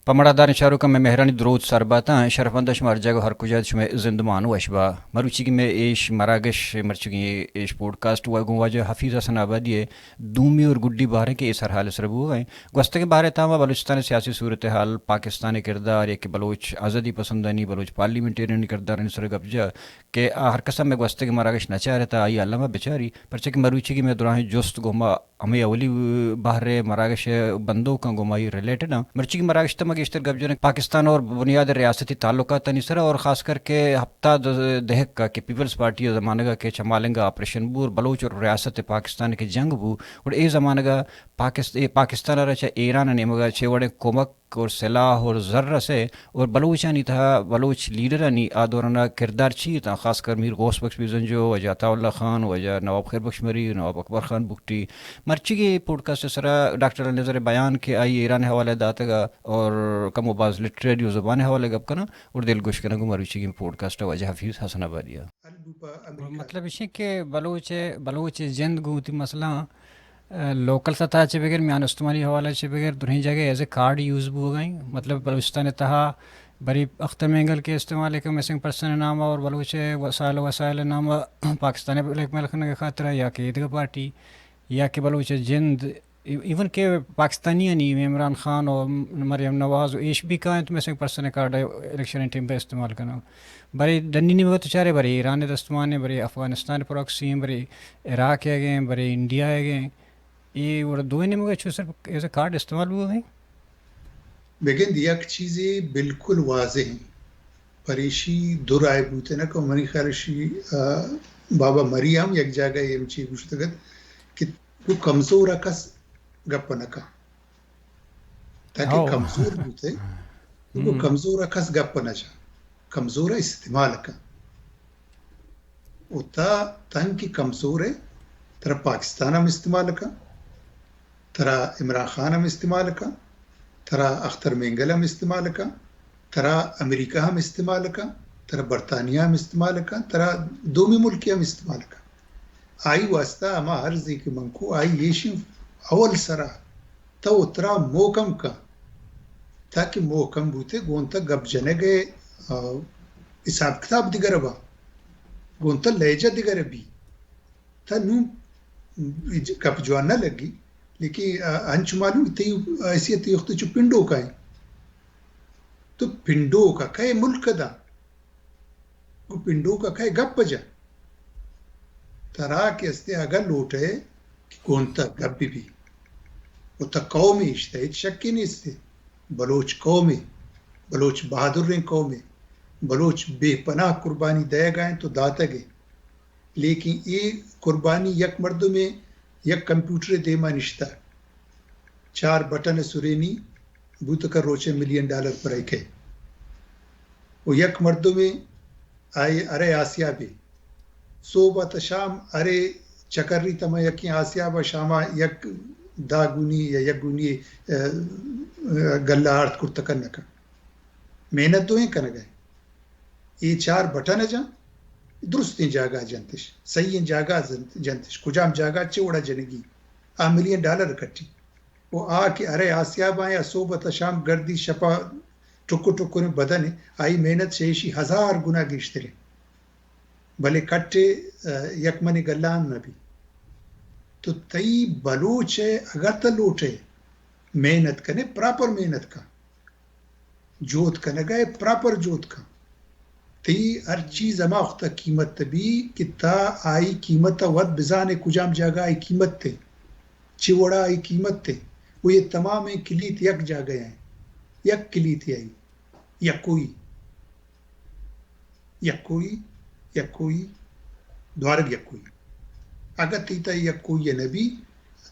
پمڑادار شاروخ میں مہرانی درود سرباتا شرفندش مرجگ ہر کجاد شمع زندمان وشبا مروچی کی میں ایش مراگش مرچگی ایش پوڈ کاسٹ وگوں واجہ حفیظ حسن آبادی دومی اور گڈی بارے کے اس حال سربو ہیں گوشت کے بارے تاما بلوچستان سیاسی صورتحال پاکستانی کردار ایک بلوچ آزادی پسندانی بلوچ پارلیمنٹیرین کردار نسر گبجا کہ ہر قسم میں گوشت کے مراگش نہ رہتا آئی علامہ بیچاری پرچہ کہ مروچی کی میں دوران جوست گوما ہمیں اولی باہر مراگش بندوں کا گومائی ریلیٹڈ مرچی کی مراگش تمہ گشتر گبجن پاکستان اور بنیاد ریاستی تعلقات نسرا اور خاص کر کے ہفتہ دہک کا کہ پیپلز پارٹی زمانہ کا کہ چمالنگا آپریشن بور بلوچ اور ریاست پاکستان کے جنگ بو اور اے زمانہ کا پاکستان رچا ایران نے مگا چھوڑے کومک اور سلاح اور ذرہ سے اور بلوچانی تھا بلوچ لیڈرانی آدورنا کردار چی تھا خاص کر میر غوث بخش بیزنجو وجہ عطا اللہ خان وجہ نواب خیر بخش مری نواب اکبر خان بکٹی مرچی کی پوڈ کاسٹ سرا ڈاکٹر نظر بیان کے آئی ایران حوالے داتا گا اور کم و باز لٹریڈیو زبان حوالے گپ کنا اور دل گوش کنا گو مرچی کی پوڈ کاسٹ وجہ حفیظ حسن آبادیہ مطلب یہ کہ بلوچ جند گوتی مسئلہ لوکل سطح چے بغیر میان استعمالی حوالہ چے بغیر دنیا جگہ ایز اے کارڈ یوز بو گئیں مطلب بلوچستان تہا بری اختر مینگل کے استعمال ایک مسنگ پرسن نامہ اور بلوچ وسائل نامہ پاکستانی بلیک میل کرنے کے خاطر یا کہ عیدگاہ پارٹی یا کہ بلوچ جند ایون کہ پاکستانی نہیں عمران خان اور مریم نواز و ایش بھی کہیں تو missing person card election team پہ استعمال کرنا بری ڈنی نہیں بہت چارے بری ایران دستمان بری افغانستان پراکسی بری عراق ہے گئے بری انڈیا ہے گئے یہ وہ دو نے مگر چھو صرف ایز اے کارڈ استعمال ہوا ہے لیکن یک چیزیں بالکل واضح ہیں پریشی دو رائے بوتے نا کہ منی خیالشی بابا مریم یک جگہ یہ چیز گوشتگت کہ تو کمزور کس گپ نکا تاکہ کمزور بوتے تو کمزور کس گپ نہ جا کمزور استعمال کا ہوتا تن کی کمزور ہے ترا پاکستان ہم استعمال کا ترا عمران خان ہم استعمال کا ترا اختر مینگل ہم استعمال کا ترا امریکہ ہم استعمال کا ترا برطانیہ ہم استعمال کا ترا دومی ملکی ہم استعمال کا آئی واسطہ اما ہر ذکر منکو آئی یشی اول سرا تو ترا موکم کا تاکہ موکم بوتے گونتا گب جنے گئے حساب کتاب دیگر با گونتا لہجہ دیگر بھی تا نو گپ جوان نہ لگی لیکن انچ معلوم ایسی تیخت چو پنڈو کا ہے تو پنڈو کا کہے ملک دا وہ پنڈو کا کہے گپ جا ترا کے استے اگر لوٹے کہ کونتا گپ بھی وہ تا قومی اشتا ہے شکی نہیں استے بلوچ قومی بلوچ بہادر رہیں قومی بلوچ بے پناہ قربانی دے گئے تو داتا گئے لیکن یہ قربانی یک مردوں میں یک کمپیوٹر دیما نشتا 4 بٹن سورینی بوت کر روچے $1,000,000 پر ایک ہے وہ یک مردوں میں آئے ارے آسیا بھی صوبہ شام ارے چکری تمہ یکی آسیا با شامہ یک داگونی یا یک گونی گلہ آرت کرتکن نکا محنت دوئیں کن گئے یہ 4 بٹن جا درستیں جاگا جنتش صحیح جاگا جنتش کجام جاگا چوڑا جنگی $1,000,000 کٹی وہ آ کے ارے آسیا بایا صوبت شام گردی شپا ٹکو ٹکو نے بدن آئی محنت شیشی 1000 گنا گیشترے بھلے کٹے یک منی گلان نبی تو تئی بلوچ ہے اگر تا لوٹے محنت کنے پراپر محنت کا جوت کنے گئے پراپر جوت کا تی ہر چیز اما اختا قیمت تبی کہ تا آئی قیمت ود بزانے کجام جاگا آئی قیمت تے چوڑا آئی قیمت تے وہ یہ تمام کلیت یک جاگا ہیں یک کلیت آئی یکوئی دوارگ یکوئی اگر تیتا یکوئی نبی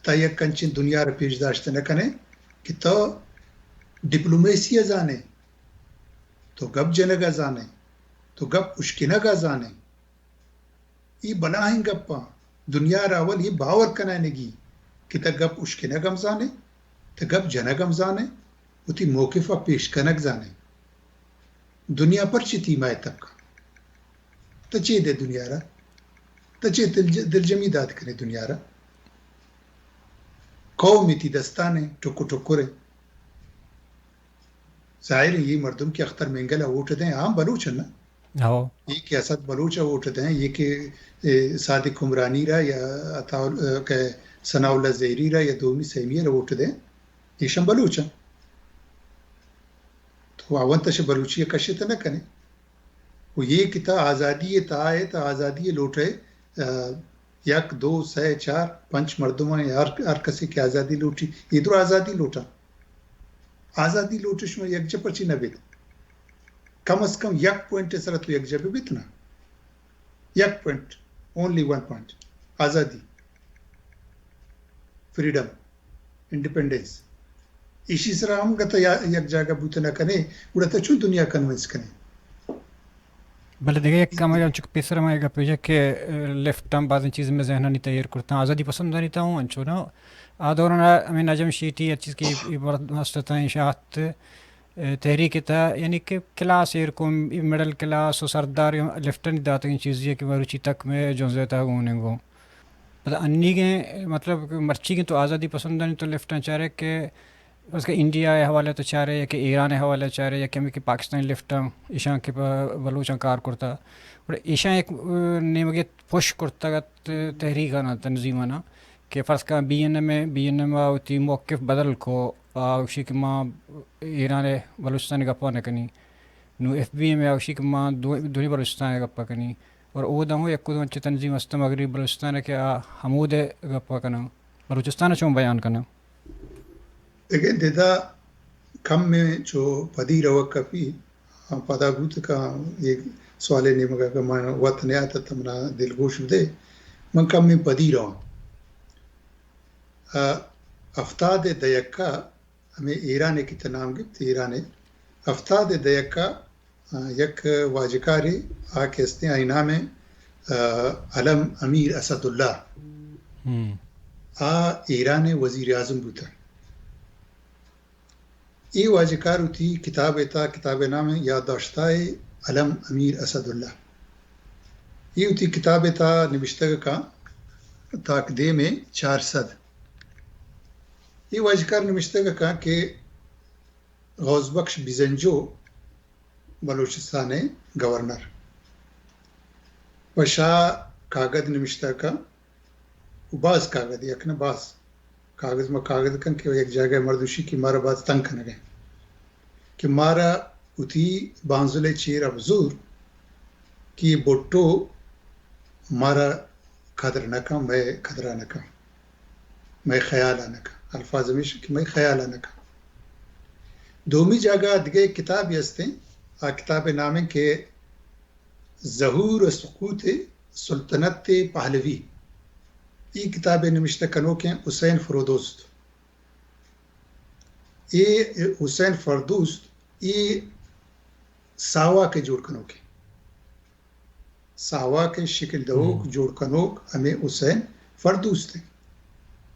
تا یک کنچن دنیا را پیش داشت نکنے کہ تا ڈپلومیسی ازانے تو گب جنگا زانے تو گپ اشکنگا زانے یہ بناہیں گپا دنیا راول یہ باور کنانگی کہ تا گپ اشکنگم زانے تا گپ جنگم زانے وہ تی موقفہ پیش کنگ زانے دنیا پر چی تیمائے تب کا تا چی دے دنیا را تا چی دل جمی داد کنے دنیا را قومی تی دستانے ٹکو ٹکو رے ظاہر ہے یہ مردم کہ اختر مینگلا ووٹ دیں عام بلوچ ہیں نا، ہاو یہ کہ اسد بلوچ ووٹ دیں، یہ کہ صادق عمرانی را یا کہ ثناء اللہ زہری را یا دومی سیمیہ را ووٹ دیں، یہ شم بلوچ ہیں تو اول تش بلوچی کشت نہ کریں. وہ یہ کہ تا آزادی تا ہے تا آزادی لوٹ ہے یک دو سہ چار پنچ مردمہ ہر کسی کی آزادی لوٹی، ادھر آزادی لوٹا، آزادی لوٹش میں یک جپچی نہ بیت، کم از کم یک پوائنٹ سر تو یک جب بیت نا، یک پوائنٹ، اونلی ون پوائنٹ، آزادی، فریڈم، انڈیپینڈنس. اسی طرح ہم گتا یک جگہ بوت نہ کریں اڑتا چون دنیا کنونس کریں. بلے دیگه یک کم اگر چک پیسر ما اگر پیجا که لفت هم بعض چیز میں ذہنانی تیار کرتا آزادی پسند نہیں تا ہوں انچو نا آدورنا ہمیں نجم شیٹی یا چیز کی عبارت ہستتا انشاءات تحریک تا یعنی کہ کلاس ایر کو مڈل کلاس و سردار لفٹن داتا ان چیز یہ کہ مروچی تک میں جو زیتا گونے گو انی کے مطلب مرچی کی تو آزادی پسند نہیں تو لفٹن چاہ رہے کہ اس کے انڈیا حوالے تو چاہ رہے یا کہ ایران حوالے چاہ رہے یا کہ پاکستانی لفٹ ایشان کے بلوچاں کار کرتا اور ایشان ایک نیمگیت پوش کرتا گت تحریک آنا تنظیم آنا کہ فرض کا بی این ایم آتی موقف بدل کو آوشی کہ ماں ایران بلوچستان گپا نہ کنی نو ایف بی ایم آوشی کہ ماں دونی بلوچستان گپا کنی اور او دم ایک کو اچھے تنظیم است مغربی بلوچستان کے حمود گپا کنا بلوچستان چون بیان کرنا. دیکھیں دیدا کم میں جو پدی رو کپی پدا بوت کا ایک سوال نہیں مگا کہ میں وقت نہیں آتا تمنا دل گوش دے من کم میں پدی رو افتاد دیکا ہمیں ایران کی تنام گفت ایران افتاد دیکا یک واجکاری آکستے آئینہ میں علم امیر اسد اللہ ایران وزیر اعظم بوتا. یہ واجکار تھی کتاب تا کتاب نام یادداشتائے علم امیر اسد اللہ. یہ تھی کتاب تا نوشتہ کا تاکدے میں 400. یہ واجکار نوشتہ کا کہ غوث بخش بیزنجو بلوچستان گورنر و شاہ کاغذ نوشتہ کا باز کاغذ یک نا باز کاغذ میں کاغذ کن کہ ایک جگہ مردوشی کی مارا بات تنگ کن گئے کہ مارا اتی بانزل چیر ابزور کی بوٹو مارا قدر نکا میں قدرہ نکا میں خیالہ نکا الفاظ میں کہ میں خیالہ نکا. دومی جگہ دیگه کتابی هستیں کتاب نامے کے ظہور و سقوط سلطنت پہلوی. یہ کتاب نوشتہ کنو کے حسین فردوست. یہ حسین فردوست یہ ساوا کے جوڑ کنو کے ساوا کے شکل دوک جوڑ کنوک ہمیں حسین فردوست ہیں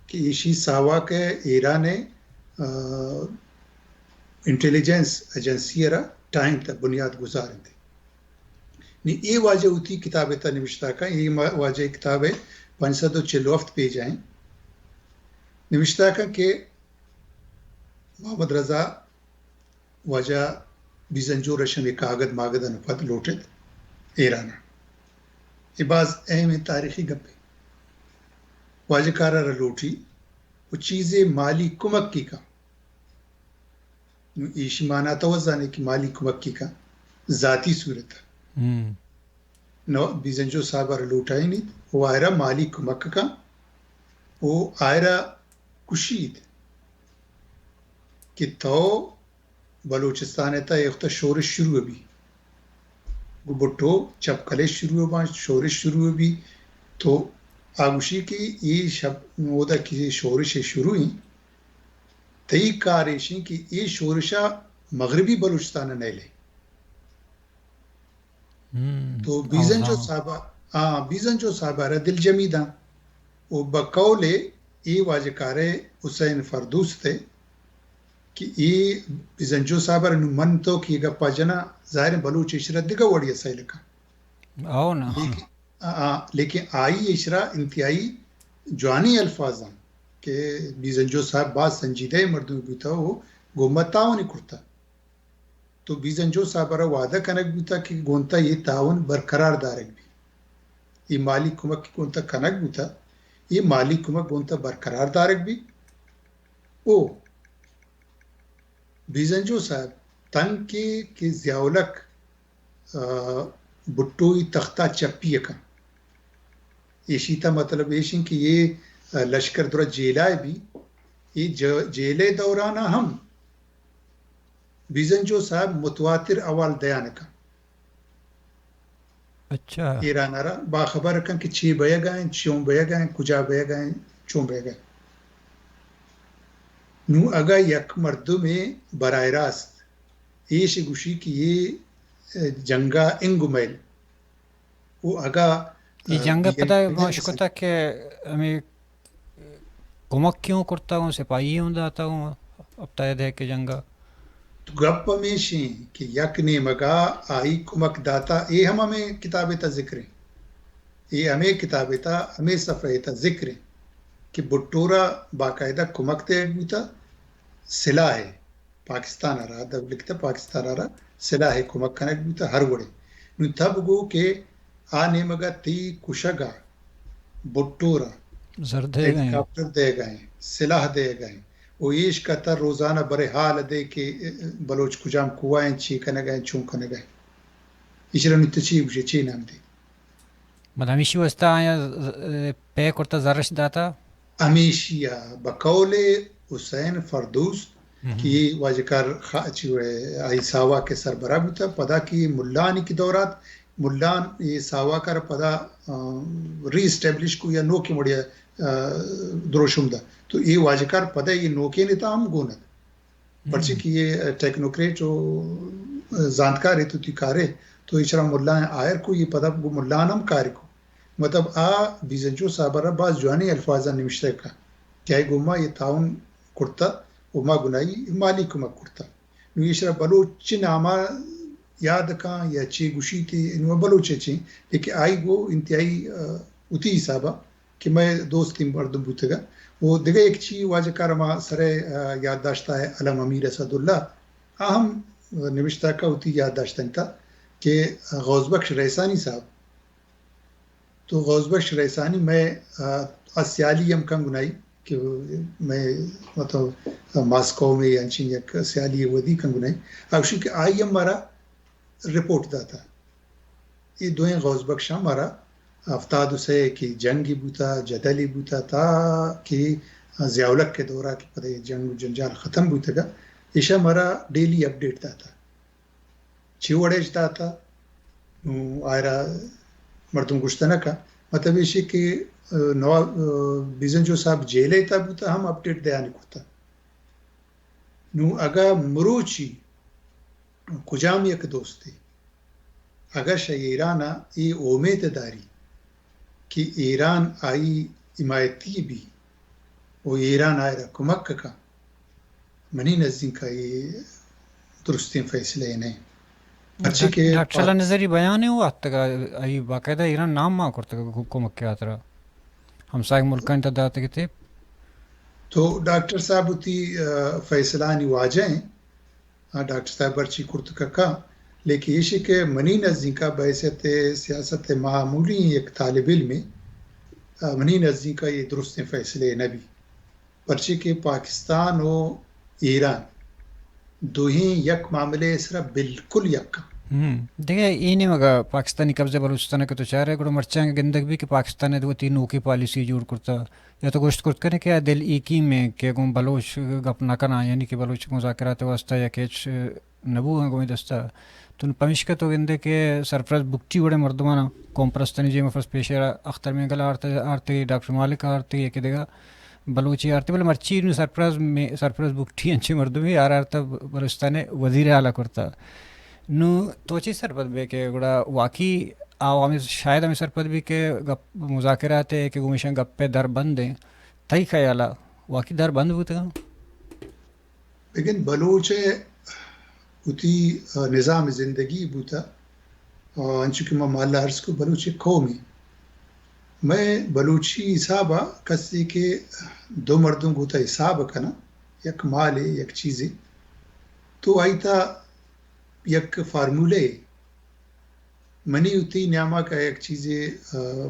کہ ایشی ساوا کے ایران انٹیلیجنس ایجنسی را ٹائم تک بنیاد گزاریں تھے. یہ واجہ ہوتی کتاب تا نوشتہ کا یہ واجہ کتاب ہے 547 پیج آئیں نوشتہ کا کہ محمد رضا واجہ بیزنجو رشم کاغذ ماغذ انفت لوٹت ایران. یہ بعض اہم تاریخی گپے واجہ کارا را لوٹی وہ چیزیں مالی کمک کی کا ایشی مانا توزانے کی مالی کمکی کا ذاتی صورت نو بیزنجو صاحب را لوٹائی نہیں وہ آئرہ مالی کمک کا وہ آئرہ کشید کہ تو بلوچستان تا ایک شورش شروع بھی گو بٹو چپکلے شروع بھی شورش شروع بھی تو آگوشی کی یہ شب مودا کی شورش شروع ہی تئی کاریشیں کہ یہ شورشہ مغربی بلوچستان نہیں لے تو بیزنجو صاحبہ را دل جمیدہ وہ بقول یہ واجکارے حسین فردوست تھے کہ یہ بیزنجو صاحبہ را من تو کی گپا جنا ظاہر بلوچ اشرا دیگا وڑی ایسا لکھا لیکن آئی اشرا انتہائی جوانی الفاظاں کہ بیزنجو صاحب بات سنجیدہ مردوں بھی تھا وہ گمتاؤں نہیں کرتا تو بیزنجو صاحب را وعدہ کنک بوتا کہ گونتا یہ تعاون برقرار دارک بھی یہ مالی کمک کی گونتا کنک بوتا یہ مالی کمک گونتا برقرار دارک بھی او بیزنجو صاحب تنگ کے زیاولک بٹوئی تختہ چپی کا یہ شیتا مطلب ایشن کہ یہ لشکر دورہ جیلائے بھی یہ جیلے دورانہ ہم بیزنجو صاحب متواتر اوال دیان کا اچھا ایران آرہ باخبر کن کہ چھ بیا گئیں چون بیا گئیں کجا بیا گئیں چون بیا گئیں نو اگا یک مردم براہ راست ایش گوشی کی یہ جنگا انگو میل وہ اگا یہ جنگ پتہ مشکو تھا کہ ہمیں کمک کیوں کرتا ہوں سپاہی ہوں داتا ہوں اب تاید ہے کہ جنگا تو گپ ہمیشیں کہ یک نے مگا آئی کمک داتا اے ہمیں کتابیں تا ذکر ہیں یہ ہمیں کتابیں تا ہمیں صفحے تا ذکر ہیں کہ بٹورا باقاعدہ کمک دے گوتا سلاح ہے پاکستان آ رہا دب لکھتا پاکستان آ رہا سلاح ہے کمک کنک گوتا ہر وڑے نو تب گو کہ آنے مگا تی کشگا بٹورا زر دے گئے ہیلیکاپٹر دے گئے سلاح دے گئے وہ ایش کا تر روزانہ برے حال دے کہ بلوچ کجام کوائیں چی کنے گئے چون کنے گئے اشرا نتی چی بوشے چی نام دی مدامیشی وستا آیا پے کرتا زرش داتا امیشیا بقول حسین فردوس کی واجکار چیوے آئی ساوا کے سربراہ بوتا پدا کی ملانی کی دورات ملان یہ ساوا کر پدا ری اسٹیبلش کو یا نو کی مڑیا دروشم دا تو یہ واجکار پدا یہ نو کے نیتا ہم گونت پرچی کی یہ ٹیکنوکریٹ جو زانتکار ہے تو تی کارے تو اشرا ملان آئر کو یہ پدا ملان ہم کاری کو مطلب بیزنجو صاحبرہ بعض جوانی الفاظہ نمشتے کا کیا گما یہ تعاون کرتا وما گنائی مالی کمک کرتا نو اشرا بلوچ نامہ یاد کاں یا چی گوشی تھی انو بلوچے چی لیکن آئی گو انتہائی اتی حسابہ کہ میں دوستی مردم بوتے گا وہ دیگه ایک چی واجه کارما سره یادداشت ہے علم امیر اسد اللہ اہم نوشتہ کا ہوتی یادداشت تھا کہ غوث بخش ریسانی صاحب تو غوث بخش ریسانی میں اسیالی ام کن گنائی کہ میں مطلب ماسکو میں انچین یک سیالی ودی کن گنائی اوشی کہ آئی ہمارا رپورٹ داتا یہ دوئیں غوث بخش ہمارا افتاد اسے کہ جنگی بوتا جدلی بوتا تا کہ زیاولک کے دورہ کی پتہ جنگ جنجال ختم بوتا گا ایشا ہمارا ڈیلی اپڈیٹ داتا چھوڑیج داتا آئرہ مردم گشتنہ کا مطلب ایشی کہ بیزنجو صاحب جیلے تا بوتا ہم اپڈیٹ دیانی کرتا نو اگا مروچی کجام یک دوستی اگا شایرانا ای امید داری کہ ایران آئی حمایتی بھی وہ ایران آئے رہا کمک کا منی نزدین کا یہ درستی فیصلے نہیں اچھے کہ ڈاکٹر اللہ نظری بیان ہے ہوا تک آئی باقاعدہ ایران نام ماں کرتا کمک کیا ترہ ہمسائے ملکان تداتا کتے تو ڈاکٹر صاحب تی فیصلانی واجہ ہیں ڈاکٹر صاحب برچی کرتکا کا لیکن یہ کہ منی نزدین کا بحثیت سیاست معمولی ایک طالب علم منی نزدین کا یہ درست فیصلے نبی پرچے کہ پاکستان و ایران دوہیں یک معاملے اسرا بالکل یک دیکھیں یہ نہیں مگا پاکستانی قبضہ بلوچستان کا تو چاہ رہے گوڑا مرچان کے گندگ بھی کہ پاکستان نے وہ تینوں کی پالیسی جوڑ کرتا یا تو گوشت کرت کرنے کیا دل ایکی میں کہ گون بلوچ گپ نہ کرنا یعنی کہ بلوچ مذاکرات واسطہ یا کیچ نبو ہیں گوئی دستا تو پمشکہ تو گندے کہ سرفرز بکٹی وڑے مردمانہ قوم پرستانی جی مفرس پیشہ اختر میں گلا آرتے ڈاکٹر مالک آرتے یہ کہ دے گا بلوچی آرتے بلے مرچی سرفرز بکٹی انچے مردمی آرتا بلوچستان وزیر اعلیٰ کرتا نو تو چیز سرپد بے کہ گوڑا واقعی عوامی شاید ہمیں سرپد بھی کہ مذاکرات ہے کہ گومیشن گپ پہ در بند ہیں تھی خیالہ واقعی در بند ہوتا گا لیکن بلوچ اتی نظام زندگی بوتا انچو کہ میں مالا عرض کو بلوچ قومی میں بلوچی حسابہ کسی کے دو مردوں کو تا حساب کنا یک مال ہے یک چیزیں تو آئی تا یک فارمولے منی ہوتی نیاما کا ایک چیزیں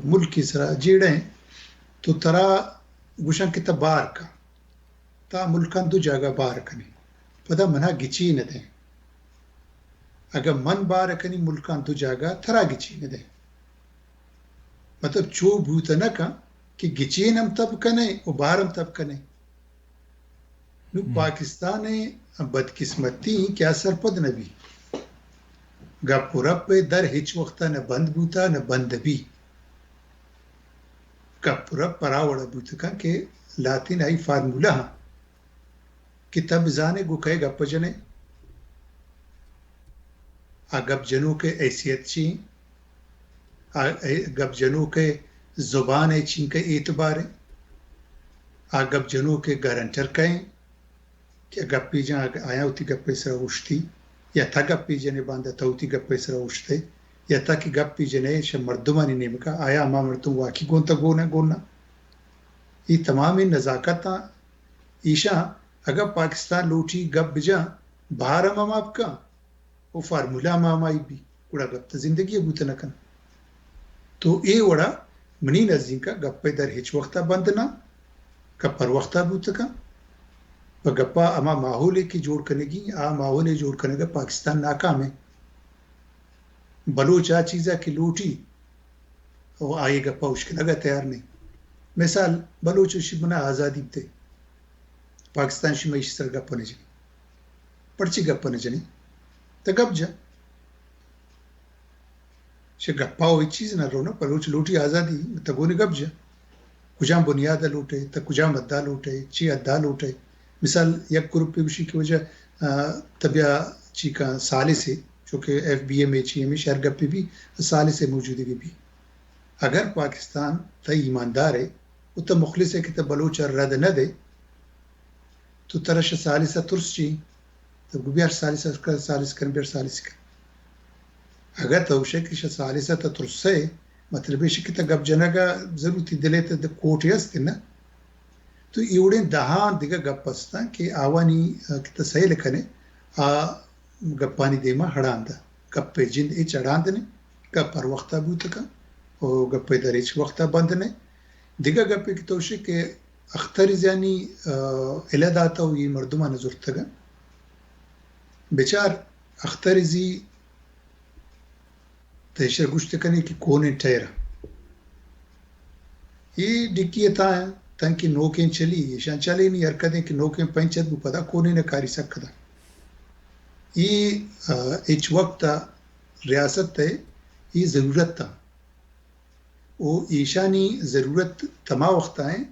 ملک کی سرا جیڑیں تو ترا گوشن کی بار کا تا ملکان دو جگہ بار کنی پدا منہ گچی نہ دیں اگر من بار کنی ملکان دو جگہ تھرا گچی نہ دیں مطلب چو بھوتا نہ کا کہ گچین ہم تب کنے و بارم تب کنے نو پاکستان بدقسمتی کیا سرپد نبی گا پورب در ہچ وقتا نہ بند بوتا نہ بند بھی گا پورب پراوڑا بوتا کا کہ لاتین آئی فارمولا ہاں کہ تب زانے گو کہے گا پجنے گب جنوں کے حیثیت چین گب جنوں کے زبان چین کے اعتبار گب جنوں کے گارنٹر کہیں کہ گپی جہاں آیا ہوتی گپے سرا اٹھتی یا تھا گپی جنے باندھا تھا ہوتی گپے سرا اٹھتے یا تھا کہ گپی جنے شا مردمانی نیم کا آیا اما مردم واقعی گونتا گونا یہ تمامی نزاکت ایشا اگر پاکستان لوٹی گپ بجا باہر امام آپ کا وہ فارمولا امام آئی بھی اڑا گپ تا زندگی بوتا نکن تو اے وڑا منی نزدین کا گپ پہ در ہچ وقتا بندنا گپ پر وقتا بوتا کا و گپا اما ماحولے کی جوڑ کرنے گی ماحولے جوڑ کرنے گا پاکستان ناکام ہے بلوچ چیزا کی لوٹی وہ آئے گپا اس کے لگا تیار نہیں مثال بلوچ شبنا آزادی تے پاکستان شمعیش سر گپا نے جنی پرچی گپا نے جنی تا گپ جا شا گپا ہوئی چیز نہ رو نا بلوچ لوٹی آزادی تا گونے گپ جا کجا بنیاد لوٹے تا کجا مدہ لوٹے چی ادہ لوٹے مثال یک گروپ پہ بشی کی وجہ طبیع چی کا سالے سے جو کہ F B M H M شہر گپ پہ بھی سالے سے موجودگی بھی اگر پاکستان تا ایماندار ہے وہ تا مخلص ہے کہ تا بلوچ رد نہ دے تو ترش سالسہ ترس چی تو بیار سالس کرن بیار سالس کرن اگر توشے کہ سالسہ تا ترس سے مطلب ہے کہ تا گب جنگا ضرورتی دلے تا کوٹی ہستے نا تو ایوڑیں دہان دیگا گپ پستا کہ آوانی کتا صحیح لکھنے گپانی دیما ہڑان دا گپ پہ جند ایچ ہڑان دنے گپ پر وقتا بوتا کا اور گپ پہ در ایچ وقتا بندنے دیگا گپ پہ کی توشے کہ اختر زیانی علد آتا ہوئی مردمہ نظر تگا بیچار اختر زی تیشر گوشت کرنے کی کونے ٹھہرا یہ ڈکیتا ہے تن کی نوکیں چلی شان چلے نہیں حرکتیں کہ نوکیں پنچت بو پدا کونے نہ کاری سکتا یہ ایچ وقت ریاست ہے یہ ضرورت تھا وہ ایشانی ضرورت تما وقت آئیں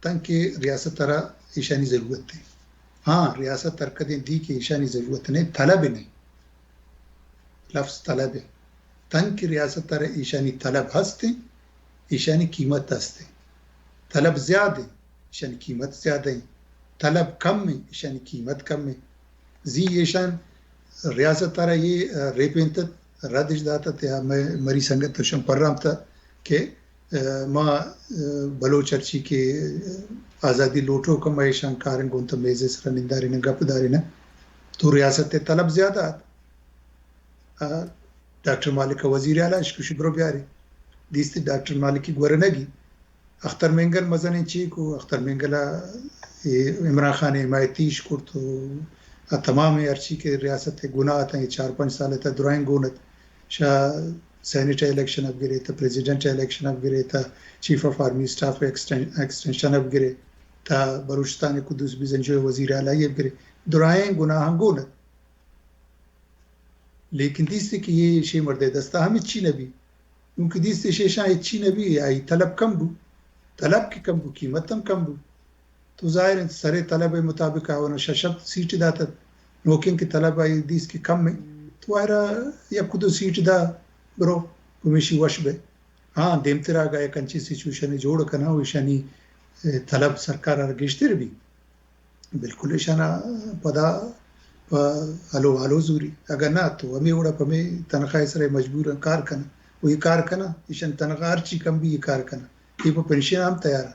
تن کہ ریاست ترہ ایشانی ضرورت ہے ہاں ریاست حرکتیں دی کہ ایشانی ضرورت نہیں طلب نہیں لفظ طلب ہے تن کی ریاست ترہ ایشانی طلب ہستے ایشانی قیمت ہستے طلب زیادہ ہے ایشان قیمت زیادہ ہے طلب کم ہے ایشان قیمت کم ہے زی ایشان ریاست تارا یہ ریپینتت ردش داتا تیا مری سنگت تشم پر رام تا کہ ما بلوچرچی کے آزادی لوٹو کم ایشان کارن گونتا میزے سرا ننداری نا گپ داری نا تو ریاست طلب زیادہ آتا ڈاکٹر مالک وزیر اعلیٰ اشکو شبرو بیاری دیستی ڈاکٹر مالک کی گورنگی اختر مینگل مزن چیکو اختر مینگلا عمران خان حمایتیش کو تو تمام ارچی کے ریاست گناہ آتا ہے 4-5 سال تا درائن گونت شاہ سینیٹر الیکشن اب گرے تا پریزیڈنٹ الیکشن اب گرے تا chief of army staff extension اب گرے تا بلوچستان قدس بھی زنجو وزیر اعلیٰ اب گرے درائن گناہ گونت لیکن دیستے کہ یہ شی مرد دستہ ہم اچھی نبی کیونکہ دیستے شیشاں اچھی نبی آئی طلب کم بو طلب کی کم بو قیمت ہم کم بو تو ظاہر سرے طلب مطابق آونا ششب سیٹ داتا نوکیں کی طلب آئی دیس کی کم میں تو آئرہ یا کدو سیٹ دا برو کمیشی وش بے ہاں دیمتر آگا ایک انچی سیچوشن جوڑ کنا ویشانی طلب سرکار آرگیشتر بھی بالکل ایشانا پدا ہلو زوری اگر نہ تو ہمیں اوڑا پہ تنخواہ سرے مجبور کار کنا وہ یہ کار کنا ایشان تنخواہ ہرچی کم بھی یہ کار کنا یہ پہ پنشن ہم تیار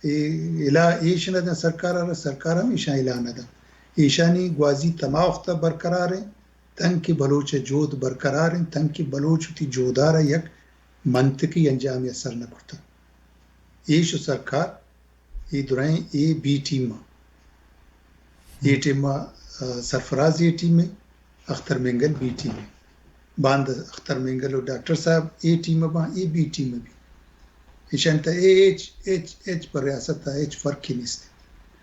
ایشان سرکار ہم ایشان اعلان دا ایشانی گوازی تما وقت برقرار ہیں تنگ کی بلوچ جود برقرار ہیں تنگ کی بلوچ تی جودارا یک منطقی انجام اثر نہ کرتا ایشو سرکار ای درائیں A B team A team Sarfaraz A team میں اختر مینگل بی ٹیم میں باند اختر مینگل و ڈاکٹر صاحب اے ٹیم میں اے بی ٹیم میں بھی ایشان تا ایچ پر ریاست تا ایچ فرق ہی نہیں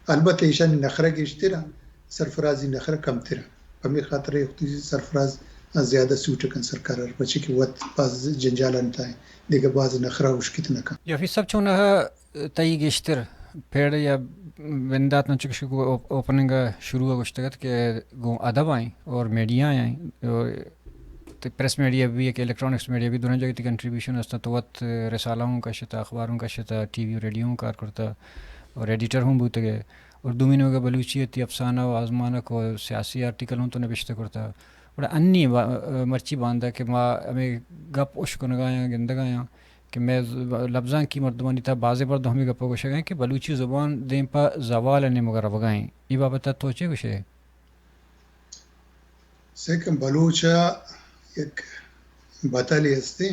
البتہ ایشان نخرہ گیشتی رہا سرفرازی نخرہ کم تیرا ہمیں خاطر اختی سرفراز زیادہ سوٹ کن سرکار بچے کی وقت باز جنجال انتا ہے دیکھا باز نخرہ اس کتنا کم یا فی سب چونہ تئی گیشتر پھر یا وندات نہ چکش کو اوپننگ شروع ہو گشتگت کہ گو ادب آئیں اور میڈیا آئیں اور پریس میڈیا بھی ایک الیکٹرانکس میڈیا بھی دونوں جگہ تی کنٹریبیوشن ہستا تو وقت رسالوں کا شتا اخباروں کا شتا ٹی وی ریڈیو کار کرتا اور ایڈیٹر ہوں بوتے گئے اور دومینوں کا بلوچیتی افسانہ و آزمانہ کو سیاسی آرٹیکل ہوں تو نوشتہ کرتا اور انی مرچی باندھا کہ ما ہمیں گپ اشک نگایاں گندگایاں کہ میں لفظاں کی مردمانی تھا بازے پر دو ہمیں گپوں کو شگائیں کہ بلوچی زبان دیں پا زوال نے مگر وگائیں یہ بابت توچے کچھ ہے سیکم بلوچا یک بطالی ہستے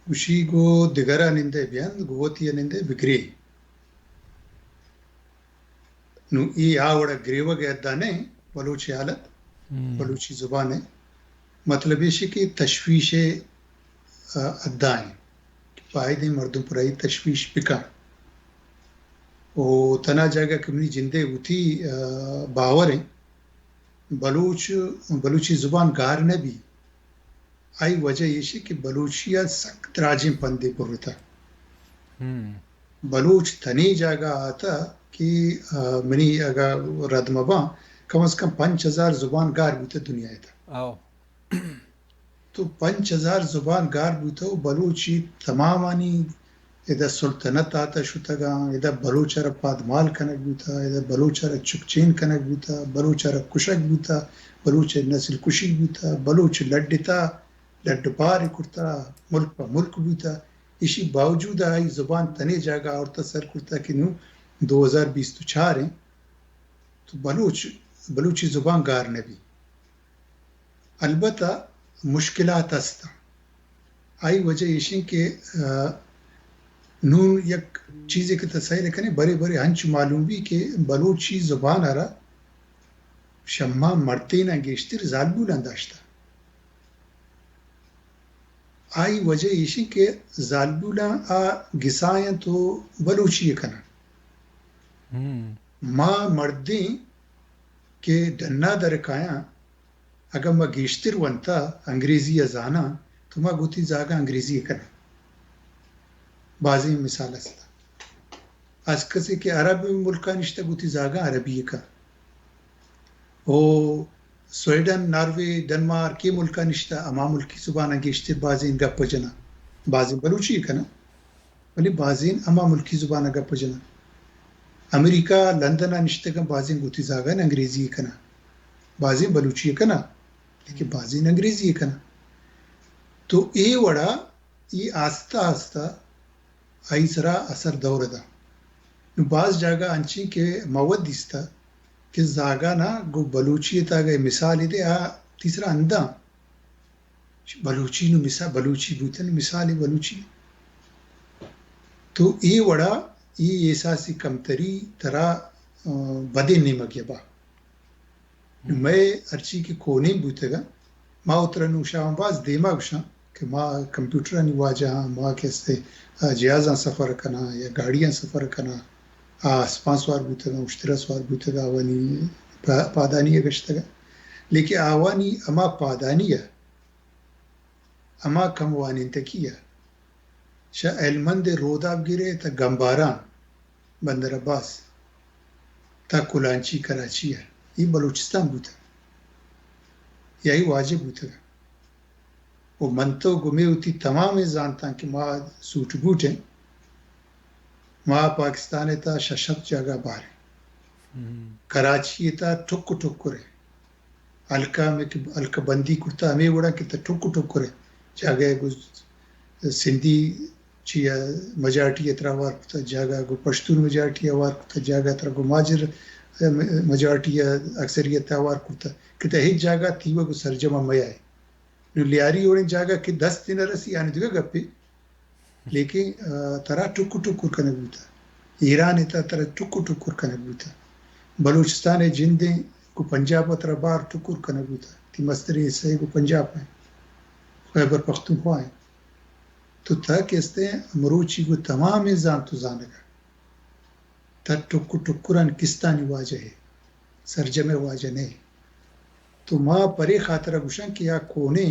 اسی کو دگرہ نندے بیان گوتی نندے بگری نو ای آوڑا گریوہ گیا دانے بلوچی حالت بلوچی زبان ہے مطلب یہ کہ تشویش ادائیں پائدیں مردم پرائی تشویش بکا او تنا جاگہ کمنی جندے ہوتی باور ہیں بلوچی زبان گار نہ بھی آئی وجہ یہ کہ بلوچیا سخت راجم پندے پر ہوتا بلوچ تنی جاگہ آتا کہ منی اگر ردمبا کم از کم 5000 زبان گار بوتا دنیا تھا تو 5000 زبان گار بوتا بلوچی تمام آنی ادھا سلطنت آتا شتگا ادھا بلوچ را پادمال کنک بوتا ادھا بلوچ را چکچین کنک بوتا بلوچ را کشک بوتا بلوچ نسل کشی بوتا بلوچ لڈتا لڈ پار کرتا ملک پا ملک بوتا اسی باوجود آئی زبان تنے جاگا اور تصر کرتا کہ نو 2024 ہیں تو بلوچی زبان گار نبی البتہ مشکلات استا آئی وجہ یہ کہ نون یک چیزیں کے تصحیح کریں بڑے بڑے ہنچ معلوم بھی کہ بلوچی زبان آرہ شمع مرتے نہ گیشتر زالبو لنداشتا آئی وجہ یہ کہ زالبو گسائیں تو بلوچی کنا ما مردیں کہ ڈنا درکایاں اگر ما گیشتر ونتا انگریزی ازانا تو ما گوتی زاگا انگریزی کنا بعضی مثال استا از کسی کہ عرب ملکا نشتا گوتی زاگا عربی کا او سویڈن ناروے ڈنمارک کے ملکا نشتا اما ملکی زبان گیشتر بعضی گپ جنا بعضی بلوچی کنا ولی بعضی اما ملکی زبان گپ جنا امریکہ لندن نشتا کا بعضی گوتی زاگا انگریزی کنا بعضی بلوچی کنا لیکن بعضی انگریزی کنا تو اے وڑا یہ آستا آستا آئی سرا اثر دور دا نو بعض جاگہ انچی کے موت دیستا کہ زاگا نا گو بلوچی تا گئے مثال دے تیسرا اندہ بلوچی نو مثال بلوچی بوتن مثال بلوچی تو ای وڑا ای احساسی کمتری ترا بدے نیمگی با میں ارچی کی کونے بوتے گا ما اترا نوشاہم باز دیما گوشاں کہ ما کمپیوٹر نہیں واجہ ما کہستے جہازاں سفر کنا یا گاڑیاں سفر کنا اسپان سوار بوتے گا اشترا سوار بوتے گا آوانی پادانی گشتا گا لیکن آوانی اما پادانی اما کموانی تکیہ شاہ علمند روداب گرے تا گمباران بندر عباس تا کلانچی کراچی ہے یہ بلوچستان بوتا یہی واجب بوتا گا وہ منتو گمے ہوتی تمام زانتا کہ ما سوٹ بوٹ ہیں ما پاکستان تا ششب جاگہ بار ہے کراچی تا ٹھک ٹھک کرے الکا بندی کرتا ہمیں وڑا کہ تا ٹھک ٹھک کرے جاگہ سندھی چیا مجارٹی اترا وار کتا جاگہ گو پشتون مجارٹی وار کتا جاگہ اترا گو ماجر majority ya aksariyat war kurta kita hej jaga thiwa ko sarjama maya nu liari orin jaga ki 10 din rasi yani diga gappe lekin tara tukku tukkur kana buta Iran تا تر ټکو ټکور کنه بوتا بلوچستان جندے کو پنجاب تر بار ټکور کنه بوتا تی مستری سے کو پنجاب ہے خیبر پختونخوا ہے تو تا کہتے ہیں مروچی کو تمام زان تو زانگا تا ټکو ټکوران کستانی واجه ہے سرجمه واجه نه تو ما پری خاطر گوشن کہ یا کونے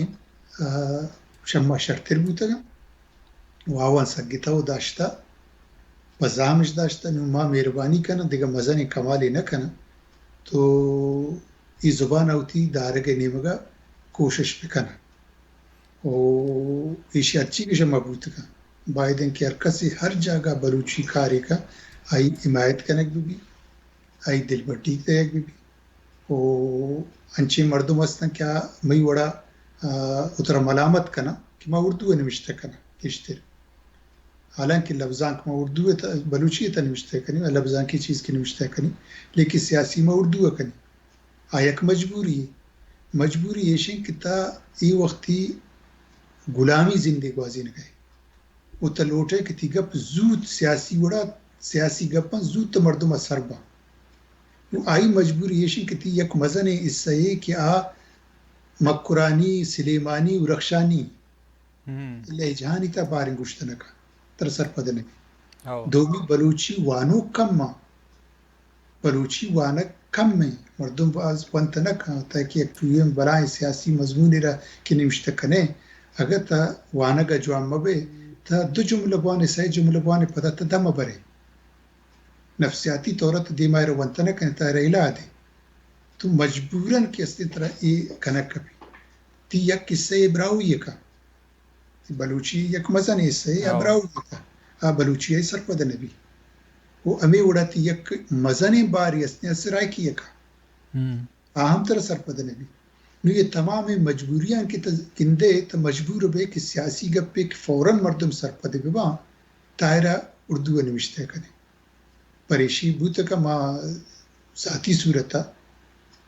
شما شرطر بوتا واوان سگیتا و داشتا بزامش داشته نو ما مهربانی کنه دیگه مزن کمالی نکنه تو ای زبان اوتی دارگه نیمگا کوشش بکنه و ایشی اچھی کشه مبوط کن بایدن که هر کسی هر جاگا بلوچی کاری که آئی حمایت کنک بی آئی دل بٹی کنک بی و انچی مردم هستن که می وڑا اترا ملامت کنه که ما اردو نمشته کنه کشتر حالانکہ لفظان کو اردو بلوچی تا نوشتے کنی لفظان کی چیز کی نوشتے کنی لیکن سیاسی میں اردو کنی آیک مجبوری یہ شن کہ تا ای وقتی غلامی زندگی بازی نہ گئے وہ تا لوٹے کہ تی گپ زود سیاسی وڑا سیاسی گپاں زود تا مردم سربا نو آئی مجبوری یہ شن کہ تی یک مزن اس سے کہ مکرانی سلیمانی و رخشانی لہجانی تا بارن گشتنکا تر سرپدنے دومی بلوچی وانو کم ما بلوچی وانک کم میں مردم باز پنتنک تاکہ ایک تویم برائے سیاسی مضمون را کی نمشتکنے اگر تا وانگا جوان مبے تا دو جملہ بانے سی جملہ بانے پتا تا دم برے نفسیاتی طورت دیمائی رو ونتنک تا ریلا دے تو مجبوراً کی اصلی طرح ای کنک کبھی تی یک کسے ابراو یکا بلوچی یک مزن ایسا ہے ابراو یکا بلوچی ہے سرپد نبی وہ امی اڑاتی یک مزن باری اسنے اسرائی کی یکا ہم تر سرپد نبی نو یہ تمام مجبوریاں کی کندے تا مجبور بے کہ سیاسی گپے کہ فوراً مردم سرپد ببا تائرہ اردو نوشتے کنے پریشی بوتا کا ما ذاتی صورتا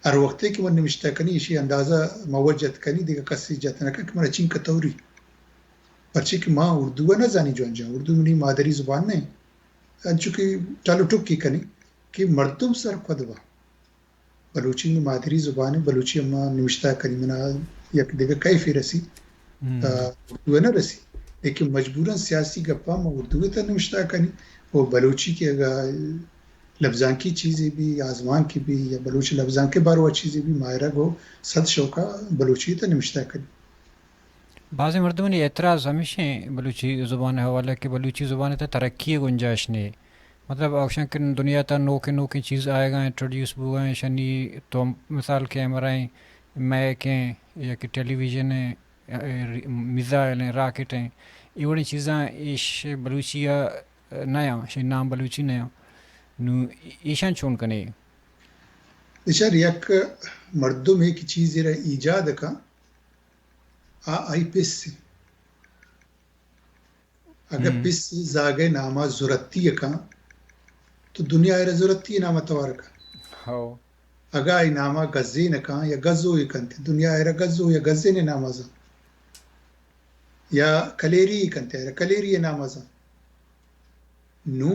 ہر وقتے کہ من نوشتے کنی اسی اندازہ موجد کنی دیگا کسی جاتنا کہ من اچین کتوری پرچہ کہ ماں اردو نہ جانی جو انجام اردو منی مادری زبان نے انچوکہ چالو ٹک کی کنی کہ مردم سر پدوا بلوچی میں مادری زبان ہے بلوچی اما نمشتہ کنی منا یک دیگه کیفی رسی اردو نہ رسی لیکن مجبوراً سیاسی گپا ما اردو تا نمشتہ کنی وہ بلوچی کے لفظان کی چیزیں بھی آزمان کی بھی یا بلوچی لفظان کے بارو چیزیں بھی ماہرہ گو صد شوقہ بلوچی تا نمشتہ کنی بعض مردموں نے اعتراض ہمیشہ بلوچی زبان حوالہ کہ بلوچی زبان تا ترقی گنجائش نے مطلب آپشن کہ دنیا تا نوکے چیز آئے گا انٹروڈیوس ہوا ہیں شنی تو مثال کیمرائیں میکیں یا کہ ٹیلی ویژن ہیں میزائل ہیں راکٹ ہیں یہ بڑی چیزاں ایش بلوچی نیا شن نام بلوچی نیا نو ایشان چون کنے بشار یک مردم ایک چیز را ایجاد کا آئی پیس سے اگر پیس زاگے نامہ ضرورتی کا تو دنیا ایرہ ضرورتی نامہ توار کا اگر آئی نامہ گزے نکا یا گزو کنتے دنیا ایرہ گزو یا گزے نے نامہ زا یا کلیری کنتے ایرہ کلیری نامہ زا نو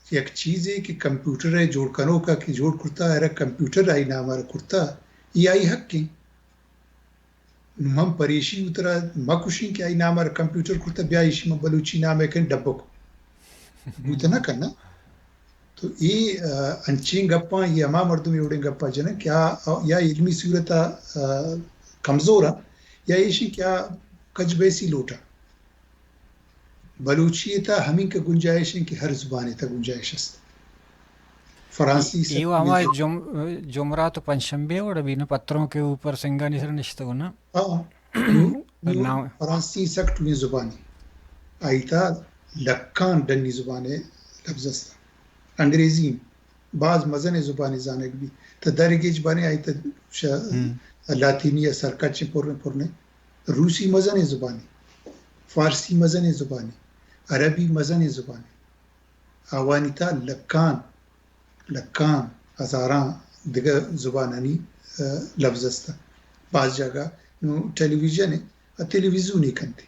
یک چیز ہے کہ کمپیوٹر ہے جوڑ کنو کا کہ جوڑ کرتا ایرہ کمپیوٹر آئی نامہ کرتا یہ آئی حق کی ہم پریشی اترا مکوشی کہ آئی نامہ کمپیوٹر کرتا بیائیشی میں بلوچی نامہ کن ڈبو کو بوتا نہ کرنا تو یہ انچین گپاں یہ ہما مردم اڑیں گپاں جنا کیا یا علمی صورتا کمزورا یا ایشی کیا کج بیسی لوٹا بلوچی تا ہمیں کا گنجائش ہے کہ ہر زبانی تا گنجائش ہے فرانسی سے یہ ہمارے جمعرات و پنجشنبے اور ابھی نا پتھروں کے اوپر سنگا نسر نشتا ہونا فرانسی سکت میں زبانی آئی تا لکان ڈنی زبانے لفظ استا انگریزی بعض مزن زبانی زانک بھی تا درگیج بانے آئی تا لاطینی سرکچ پورنے روسی مزن زبانی فارسی مزن زبانی عربی مزن زبانی آوانی تا لکان هزاران دیگه زبانانی لفظ است بعض جگہ ٹیلیویژن تلویزیونی کنتی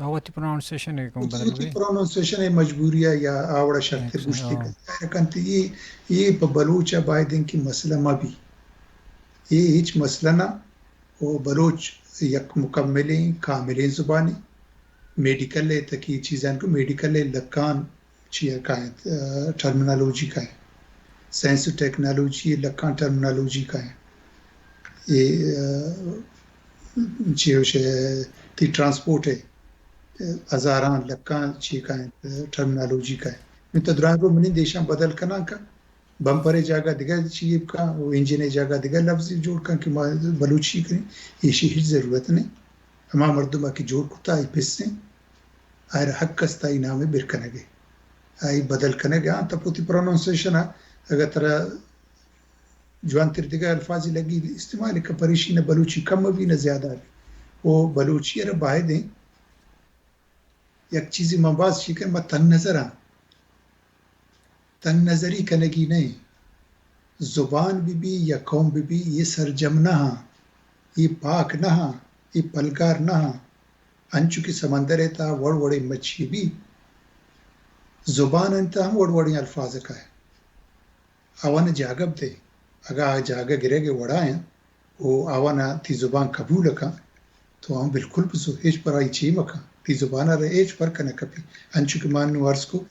اوتی پرونانسیشن کو بدل اوتی گئی پرونانسیشن مجبوریه یا آوڑا شکتر گوشتی کنتی یہ پا بلوچ بایدن کی مسئلہ ما بھی یہ ہیچ مسئلہ نا وہ بلوچ یک مکملیں کاملیں زبانی میڈیکل تکی چیزیں کو میڈیکل لکان چیئر کائیں ٹرمنالوجی کائیں سائنس و ٹیکنالوجی لکان ٹرمنالوجی کائیں یہ چیوش تی ٹرانسپورٹ ہے ہزاران لکان چی کائیں ٹرمنالوجی کائیں میں تدران کو منی دیشان بدل کنا کا بمپر جاگہ دیگر چیب کا وہ انجن جاگہ دیگر لفظ جوڑ کن کہ بلوچی کریں یہ شہر ضرورت نہیں ہما مردمہ کی جوڑ کتا آئی پس ہیں آئر حق کستا ہی نام برکنگے آئی بدل کنگے ہاں تپوتی پروننسیشن اگر ترہ جوان تر دیگر الفاظی لگی استعمال کا پریشی نہ بلوچی کم بھی نہ زیادہ بھی وہ بلوچی ہے باہر دیں یک چیزی مباز شکر میں تنگ نظر آن تنگ نظری کنگی نہیں زبان بھی یا قوم بھی یہ سرجم نہ ہاں یہ پاک نہ ہاں یہ پلگار نہ ہاں انچو کی سمندر تا وڑ وڑے مچھی بھی زبان انتا ہم وڑ وڑی الفاظ کا ہے آوانا جاگب دے اگر جاگہ گرے گے وڑائیں وہ آوانا تی زبان قبول کا تو ہم بالکل بزو ایج پر آئی چی مکا تی زبانہ رہے ایج پر کنا کپی انچو کی مان نوارس کو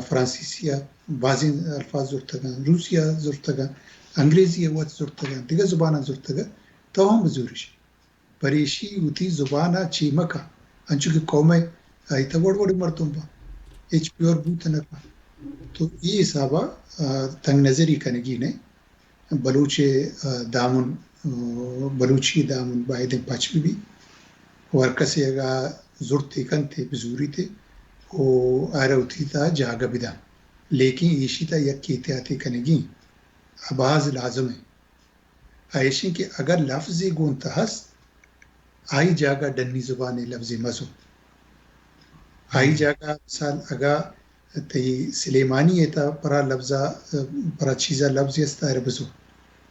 فرانسیسیا بعضی الفاظ زورتگا روسیا زورتگا انگریزی وقت زورتگا دیگه زبانہ زورتگا تو ہم بزورش پریشی ہوتی زبانہ چی مکا انچو کی قوم ایتا وڑ وڑ مردم با ایچ پیور بوت نکا تو یہ حسابہ تنگ نظری کنگی نے بلوچ دامن بلوچی دامن باید پچمی بھی ورکسی اگا زورتی کنتے بزوری تے وہ آروتی تا جاگا بدا لیکن ایشی تا یک احتیاطی کنگی اباز لازم ہے ایشی کہ اگر لفظی گونتا ہست آئی جاگا ڈنی زبانی لفظی مزو آئی جاگا مثال اگا تی سلیمانی ایتا پرا لفظا پرا چیزا لفظی استا عربزو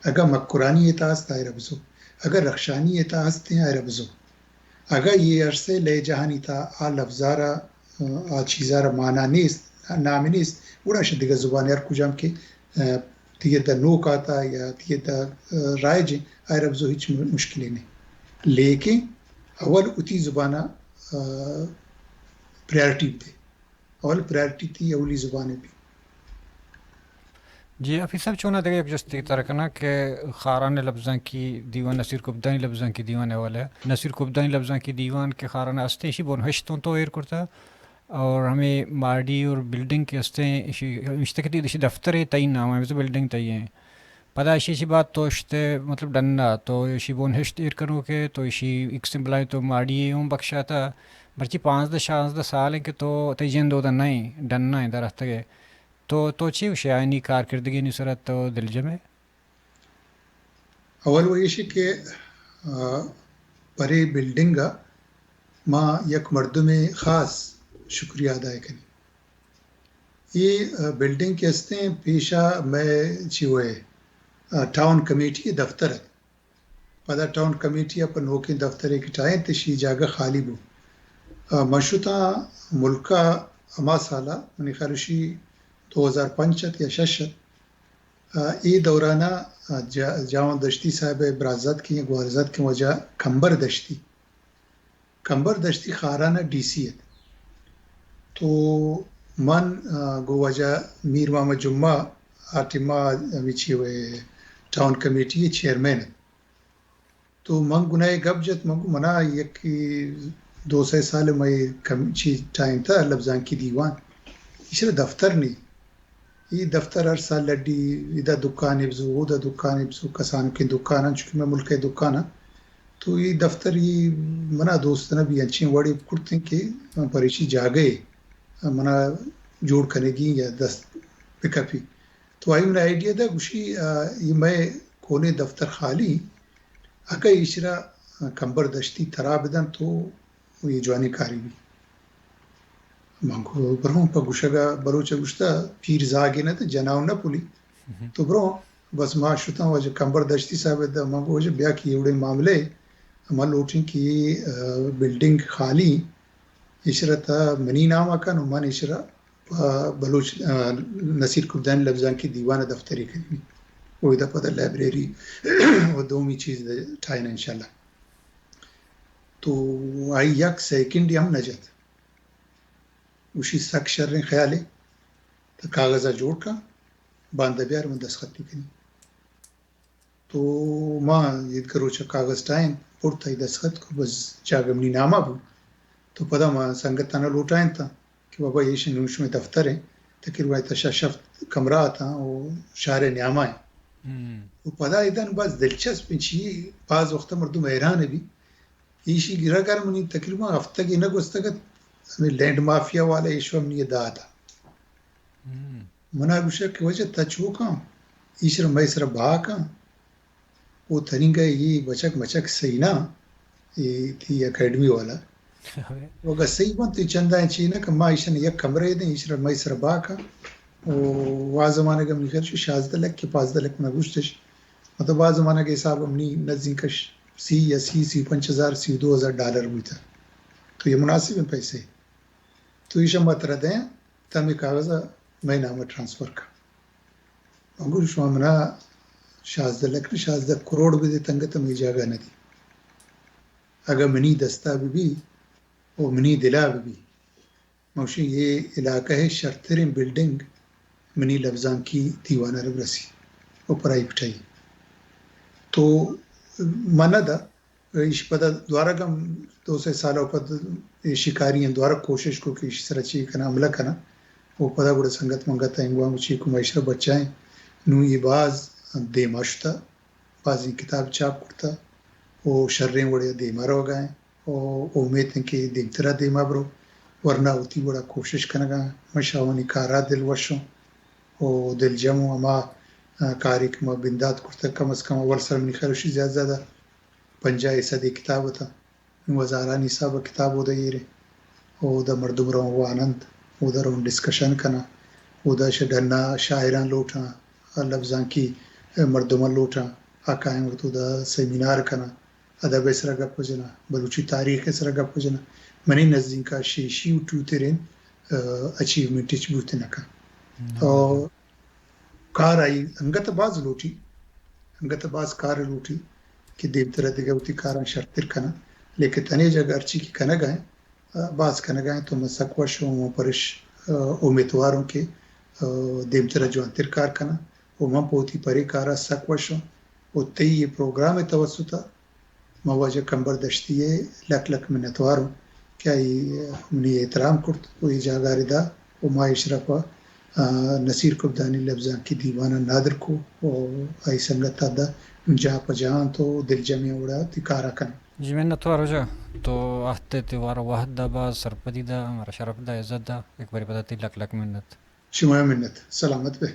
اگا مکرانی ایتا ہستا عربزو اگر رخشانی ایتا ہستے عربزو اگر یہ عرصے لے جہانی تا آ لفظارا آ چیزارا معنی نیست نامی نیست وڑا شدگا زبانی ہر کجام کے تیئے دا نوک آتا یا تیئے دا رائج عربزو ہیچ مشکلی نہیں لیکن اول اتی زبانہ پریارٹی دے اول پریارٹی تھی اولی زبانیں بھی جی افی صاحب چونا دیگه یک جستی ترکنا کہ خاران لفظاں کی دیوان نصیر کبدانی لفظاں کی دیوان اول ہے نصیر کبدانی لفظاں کی دیوان کے خاران استیشی بون ہشتوں تو ایر کرتا اور ہمیں مارڈی اور بلڈنگ کے استے اشتکتی دشی دفتر تعین نام ہے بلڈنگ تعین پدا اشی بات تو اشتے مطلب ڈننا تو اشی بون ہشت ایر کرو کہ تو اشی ایک سمبلائیں تو مارڈی اون بخشا تھا برچی 15-16 سال ہیں کہ تو تیجین دو دا نہیں ڈننا ہے درخت گئے تو چی وشی آئینی کارکردگی نصرت تو دل جمع اول وہ یہ کہ پرے بلڈنگا ماں یک مردم خاص شکریہ ادا کنی یہ بلڈنگ کے ہستے پیشہ میں چی ہوئے ٹاؤن کمیٹی دفتر ہے پدا ٹاؤن کمیٹی اپن نوکی دفتر ایک ٹائیں تشی جاگہ خالی بو مشروطہ ملکہ اما سالہ منی خیالشی 2005 یا 6 ای دورانہ جاؤں دشتی صاحب برازت کی گوارزت کی وجہ کمبر دشتی خارانہ ڈی سی ہے تو من گو وجہ میر محمد جمعہ آٹمہ وچی ہوئے ٹاؤن کمیٹی چیئرمین ہے تو من گناہ گب جت منگو منا یک 200 سال میں چی ٹائم تھا لفظان کی دیوان اسے دفتر نہیں یہ دفتر ہر سال لڈی ادھا دکان ابزو ادھا دکان ابزو کسان کی دکان چونکہ میں ملک دکان تو یہ دفتر یہ منا دوستنا بھی اچھی وڑی کرتے کہ پریشی جاگئے منا جوڑ کرنے گی یا دست پکپی تو آئی میں آئیڈیا دا گوشی یہ میں کونے دفتر خالی اگر اشرا کمبر دشتی تراب دن تو یہ جوانی کاری بھی مانکو برہوں پا گوشگا بروچا گوشتا پیر زاگی نا تا جناو نا پولی تو برو بس ما شوتا وجه کمبر دشتی صاحب د ما وجه بیا کی وړي معاملې ما لوټین کی بلډینګ خالی اشرتا منی نامه کانو من اشرا بلوچ نصیر کبدان لفظان کی دیوان دفتری کری وہ دا پتہ لائبریری وہ دومی چیز ٹھائنا انشاءاللہ تو آئی یک سیکنڈ ہم نجت اسی سک شر خیالے تو کاغذہ جوڑ کا باندھ بیار من دستخط کنی تو ماں یہ کرو چا کاغذ ٹائن پڑتا ہی دستخط کو بس جاگمنی نامہ بھو تو پتا ماں سنگت تانا لوٹائن تھا کہ بابا یہ شنوش میں دفتر ہے تقریبا تشاشف کمرہ تھا وہ شہر نیامہ ہے وہ پتا ادھر بس دلچسپ چی بعض وقت مردم حیران ہے بھی ایشی گرا کر منی تقریبا ہفتہ کی نہ گستگت ہمیں لینڈ مافیا والا ایشو ہم نے یہ دا تھا منا گوشا کی وجہ تچو کام ایشر میسر بھا کام وہ تھرنگا یہ بچک مچک صحیح نا یہ تھی اکیڈمی والا وہ اگر صحیح بنت چندہ چینا کہ ماں ایشن یک کمرے دیں ایشر میسر بھا کام وہ زمانے کا منی خیر شازدہ لک کے پازدہ لک منا گوشتش مطلب بعض زمانہ کے حساب ہمنی نزدیک کش سی 5,000 سی 2,000 ڈالر ہوئی تھا تو یہ مناسب ہیں پیسے تو یہ شمت رہ دیں تم کاغذہ میں نامہ ٹرانسفر کا مگر شما منا شازدہ لکن شازدہ کروڑ بھی دے تنگتا میں جاگہ نہ دی اگر منی دستا بھی اور منی دلا بھی موشی یہ علاقہ ہے شرطرین بلڈنگ منی لفظان کی دیوانہ رب رسی اوپر آئی پٹھائی تو مانا دا اس پتہ دوارا کم 200 سالوں پر شکاری ہیں دوارا کوشش کو کہ اس طرح چی کنا عملہ کنا وہ پتہ گوڑا سنگت منگتا ہے انگوان اچھی کو معاشرہ بچائیں نو یہ باز دے ماشتا بازی کتاب چاپ کرتا وہ شرریں وڑے دے مارو گائیں اور امید ہیں کہ دیمترا دے مابرو ورنہ ہوتی بڑا کوشش کنگا مشاونی کارا دل وشوں او دل جمع اما کاری کما بندات کرتا کم از کم اول سرمنی خیرشی زیادہ 50 صدی کتاب تھا وزارانی صاحب کتاب ہو دا یہ رہے او دا مردم رہوں وہ آنند او دا رہوں ڈسکشن کنا او دا شڈنا شاعران لوٹا لفظان کی مردمان لوٹا آقائیں وقتو دا سیمینار کنا ادب اس رگا پجنا بلوچی تاریخ اس رگا پجنا منی نزدین کا شیشی اٹھو تیرین اچیومنٹ اچ بوتے نکا اور کار آئی انگت باز لوٹی انگت باز کار لوٹی کہ دیو طرح دیگا ہوتی کاران شرطر کنا لیکن تنی جگہ ارچی کی کنگ آئیں باز کنگ آئیں تو مساکوش و پرش امیتواروں کے دیو طرح جو انتر کار کنا وہ ماں پوتی پری کارا ساکوش و تی یہ پروگرام توسطا مواجہ کمبر دشتی ہے لک لک منتواروں کیا یہ منی احترام کرت وہ یہ جاگاری دا وہ ماں اشرفہ نصیر کبدانی لفظان کی دیوانہ نادر کو اور آئی سنگت دا جہاں پہ جہاں تو دل جمعی اڑا تکارا کن جی میں نتوار ہو جا تو آہتے تیوار واحد دا باز سرپدی دا ہمارا شرف دا عزت دا ایک باری پتا تی لک لک منت شمایہ منت سلامت پہ